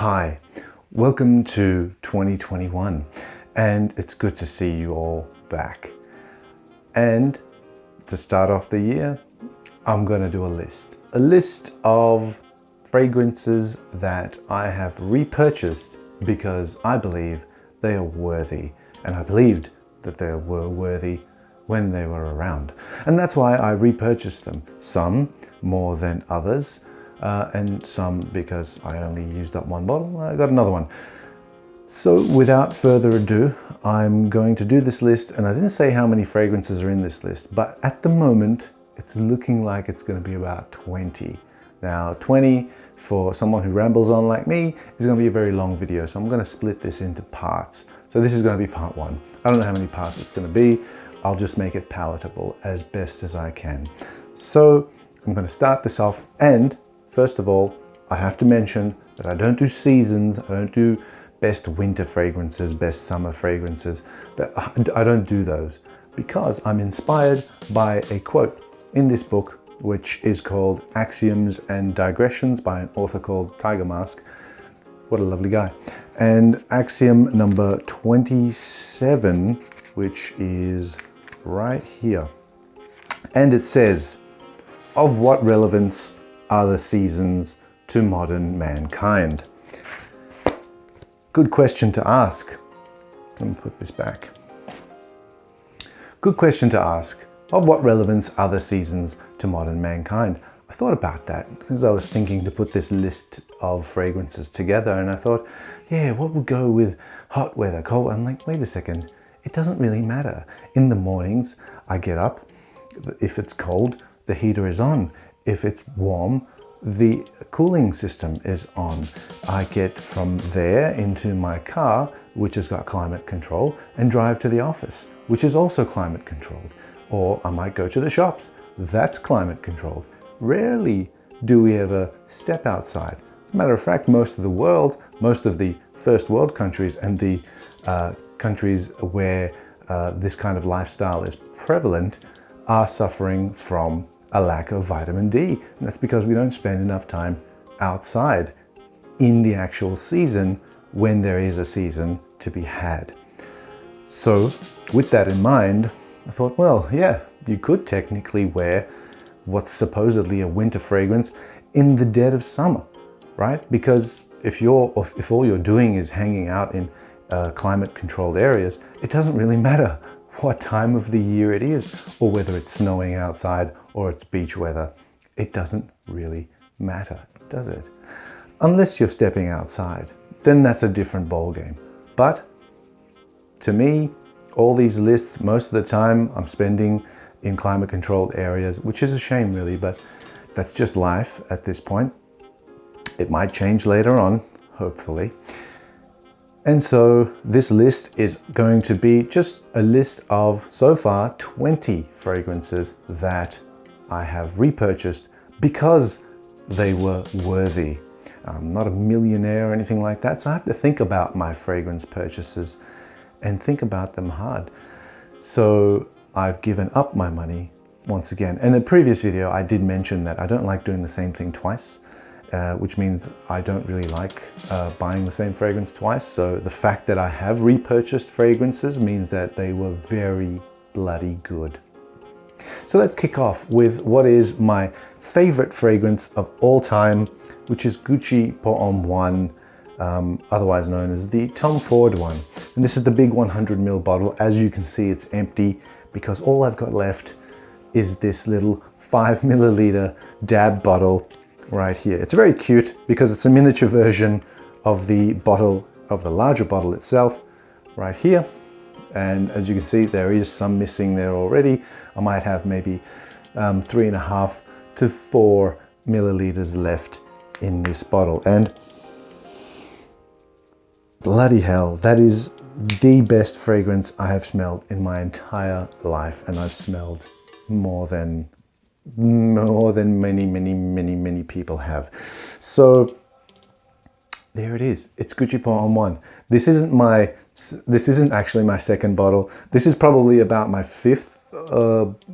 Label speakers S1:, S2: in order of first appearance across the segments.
S1: Hi, welcome to 2021, and it's good to see you all back. And to start off the year, I'm going to do a list of fragrances that I have repurchased because I believe they are worthy, and I believed that they were worthy when they were around. And that's why I repurchased them, some more than others. And some because I only used up one bottle, I got another one. So without further ado, I'm going to do this list, and I didn't say how many fragrances are in this list, but at the moment, it's looking like it's going to be about 20. Now, 20 for someone who rambles on like me is going to be a very long video, so I'm going to split this into parts. So this is going to be part one. I don't know how many parts it's going to be. I'll just make it palatable as best as I can. So I'm going to start this off, and first of all, I have to mention that I don't do seasons, I don't do best winter fragrances, best summer fragrances. I don't do those because I'm inspired by a quote in this book, which is called Axioms and Digressions by an author called Tiger Mask. What a lovely guy. And axiom number 27, which is right here. And it says, "Of what relevance are the seasons to modern mankind?" Good question to ask. Let me put this back. Good question to ask. Of what relevance are the seasons to modern mankind? I thought about that because I was thinking to put this list of fragrances together, and I thought, yeah, what would go with hot weather, cold? I'm like, wait a second, it doesn't really matter. In the mornings, I get up. If it's cold, the heater is on. If it's warm, the cooling system is on. I get from there into my car, which has got climate control, and drive to the office, which is also climate controlled. Or I might go to the shops, that's climate controlled. Rarely do we ever step outside. As a matter of fact, most of the world, most of the first world countries and the countries where this kind of lifestyle is prevalent are suffering from a lack of vitamin D. And that's because we don't spend enough time outside in the actual season when there is a season to be had. So with that in mind, I thought, well, yeah, you could technically wear what's supposedly a winter fragrance in the dead of summer, right? Because if all you're doing is hanging out in climate controlled areas, it doesn't really matter what time of the year it is, or whether it's snowing outside or it's beach weather. It doesn't really matter, does it? Unless you're stepping outside, then that's a different ballgame. But to me, all these lists, most of the time I'm spending in climate controlled areas, which is a shame really, but that's just life at this point. It might change later on, hopefully. And so this list is going to be just a list of, so far, 20 fragrances that I have repurchased because they were worthy. I'm not a millionaire or anything like that, so I have to think about my fragrance purchases and think about them hard. So I've given up my money once again. In a previous video, I did mention that I don't like doing the same thing twice. Which means I don't really like buying the same fragrance twice. So the fact that I have repurchased fragrances means that they were very bloody good. So let's kick off with what is my favorite fragrance of all time, which is GUCCI Pour Homme 1, otherwise known as the Tom Ford one. And this is the big 100ml bottle. As you can see, it's empty because all I've got left is this little 5ml dab bottle right here. It's very cute because it's a miniature version of the bottle, of the larger bottle itself, right here. And as you can see, there is some missing there already. I might have maybe 3.5 to 4 milliliters left in this bottle. And bloody hell, that is the best fragrance I have smelled in my entire life. And I've smelled more than many people have. So there it is. It's GUCCI Pour Homme 1. This isn't actually my second bottle. This is probably about my 5th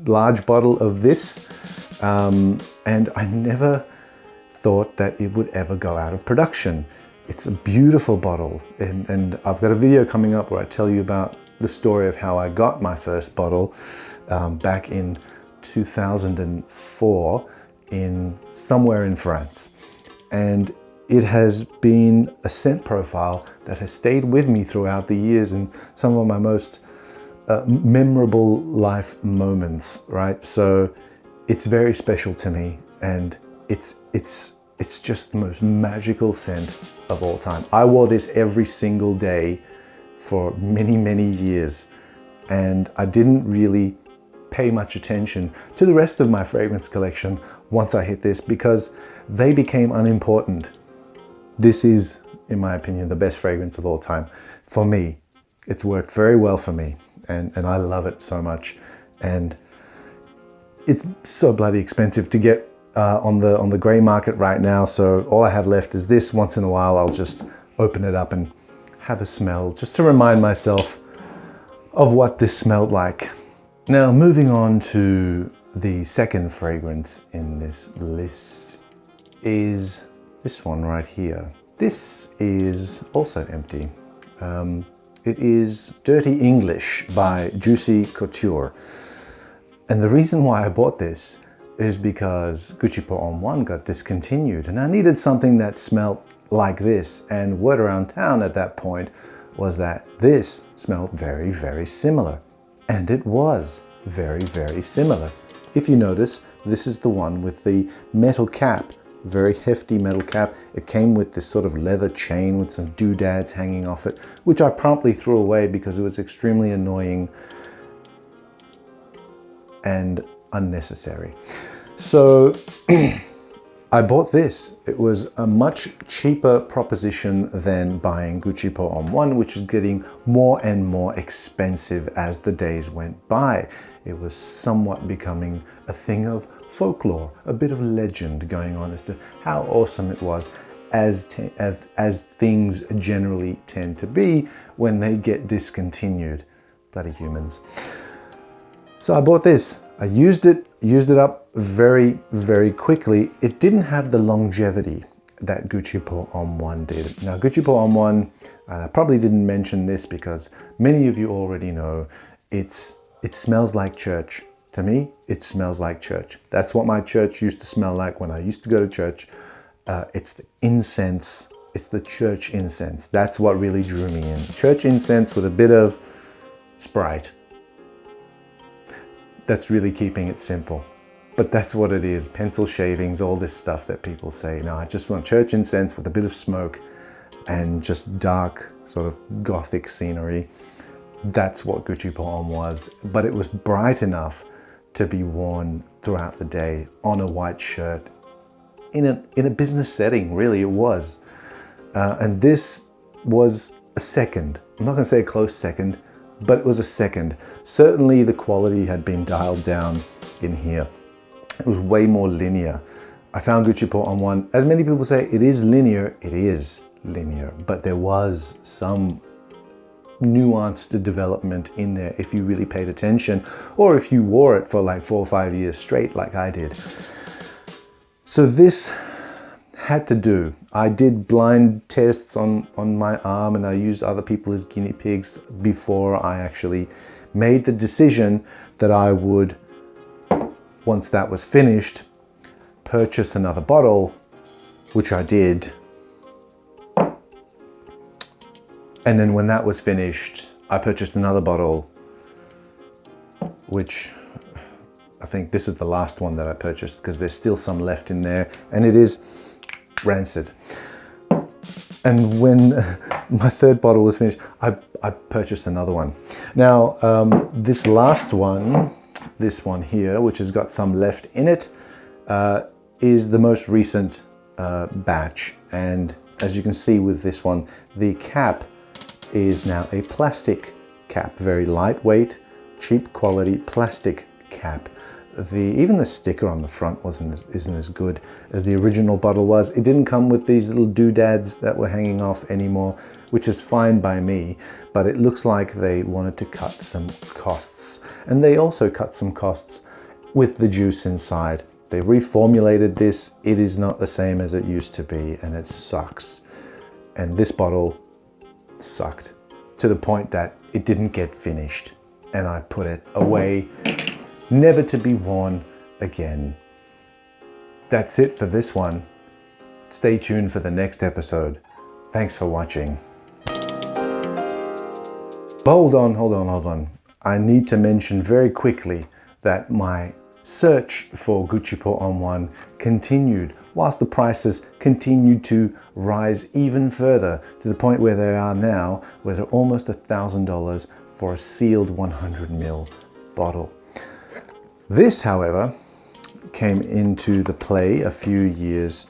S1: large bottle of this. And I never thought that it would ever go out of production. It's a beautiful bottle, and I've got a video coming up where I tell you about the story of how I got my first bottle back in 2004 in somewhere in France. And it has been a scent profile that has stayed with me throughout the years and some of my most memorable life moments, right? So it's very special to me, and it's just the most magical scent of all time. I wore this every single day for many, many years, and I didn't really pay much attention to the rest of my fragrance collection once I hit this because they became unimportant. This is, in my opinion, the best fragrance of all time. For me, it's worked very well for me, and I love it so much. And it's so bloody expensive to get on the grey market right now, so all I have left is this. Once in a while I'll just open it up and have a smell just to remind myself of what this smelled like. Now moving on to the second fragrance in this list is this one right here. This is also empty. It is Dirty English by Juicy Couture. And the reason why I bought this is because GUCCI Pour Homme got discontinued, and I needed something that smelled like this, and word around town at that point was that this smelled very, very similar. And it was very, very similar. If you notice, this is the one with the metal cap, very hefty metal cap. It came with this sort of leather chain with some doodads hanging off it, which I promptly threw away because it was extremely annoying and unnecessary. So I bought this. It was a much cheaper proposition than buying GUCCI Pour Homme, which is getting more and more expensive as the days went by. It was somewhat becoming a thing of folklore, a bit of legend going on as to how awesome it was, as things generally tend to be when they get discontinued. Bloody humans. So I bought this. I used it up very, very quickly. It didn't have the longevity that GUCCI Pour Homme did. Now, GUCCI Pour Homme, I probably didn't mention this because many of you already know, it smells like church. To me, it smells like church. That's what my church used to smell like when I used to go to church. It's the incense. It's the church incense. That's what really drew me in. Church incense with a bit of Sprite. That's really keeping it simple. But that's what it is. Pencil shavings, all this stuff that people say. No, I just want church incense with a bit of smoke and just dark, sort of gothic scenery. That's what GUCCI Pour Homme was. But it was bright enough to be worn throughout the day on a white shirt in a business setting. Really, it was. And this was a second. I'm not going to say a close second, but it was a second. Certainly the quality had been dialed down in here. It was way more linear. I found GUCCI Pour Homme, as many people say, it is linear. It is linear, but there was some nuanced development in there if you really paid attention, or if you wore it for like 4 or 5 years straight like I did. So this had to do. I did blind tests on my arm, and I used other people as guinea pigs before I actually made the decision that I would, once that was finished, purchase another bottle, which I did. And then when that was finished, I purchased another bottle, which I think this is the last one that I purchased because there's still some left in there, and it is rancid. And when my third bottle was finished, I purchased another one. Now, this last one, this one here, which has got some left in it, is the most recent batch. And as you can see with this one, the cap is now a plastic cap, very lightweight, cheap quality plastic cap. Even the sticker on the front isn't as good as the original bottle was. It didn't come with these little doodads that were hanging off anymore, which is fine by me, but it looks like they wanted to cut some costs. And they also cut some costs with the juice inside. They reformulated this. It is not the same as it used to be, and it sucks. and this bottle sucked to the point that it didn't get finished, and I put it away, never to be worn again. That's it for this one. Stay tuned for the next episode. Thanks for watching. Hold on. I need to mention very quickly that my search for GUCCI Pour Homme 1 continued whilst the prices continued to rise even further to the point where they are now, where they're almost $1,000 for a sealed 100ml bottle. This, however, came into the play a few years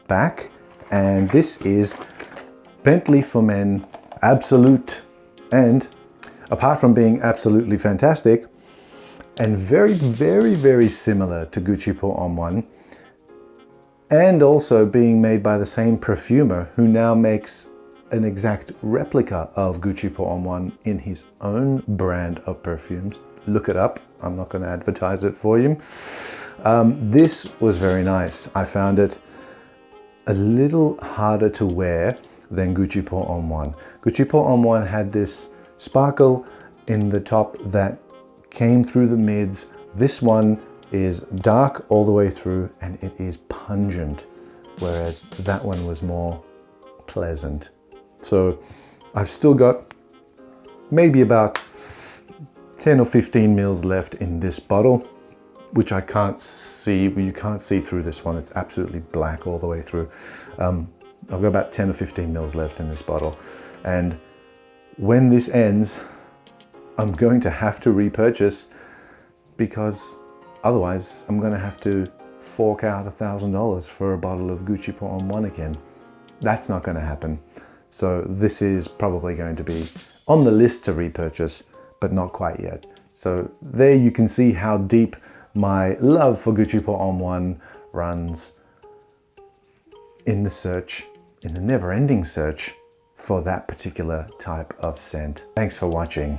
S1: back, and this is Bentley for Men Absolute. And apart from being absolutely fantastic and very, very, very similar to GUCCI Pour Homme 1, and also being made by the same perfumer who now makes an exact replica of GUCCI Pour Homme 1 in his own brand of perfumes. Look it up. I'm not going to advertise it for you. This was very nice. I found it a little harder to wear than GUCCI Pour Homme 1. GUCCI Pour Homme 1 had this sparkle in the top that came through the mids. This one is dark all the way through, and it is pungent, whereas that one was more pleasant. So I've still got maybe about 10 or 15 mils left in this bottle, which I can't see. You can't see through this one. It's absolutely black all the way through. I've got about 10 or 15 mils left in this bottle, and when this ends, I'm going to have to repurchase, because otherwise I'm going to have to fork out $1,000 for a bottle of GUCCI Pour Homme 1 again. That's not going to happen. So this is probably going to be on the list to repurchase, but not quite yet. So there you can see how deep my love for GUCCI Pour Homme 1 runs in the search, in the never-ending search for that particular type of scent. Thanks for watching.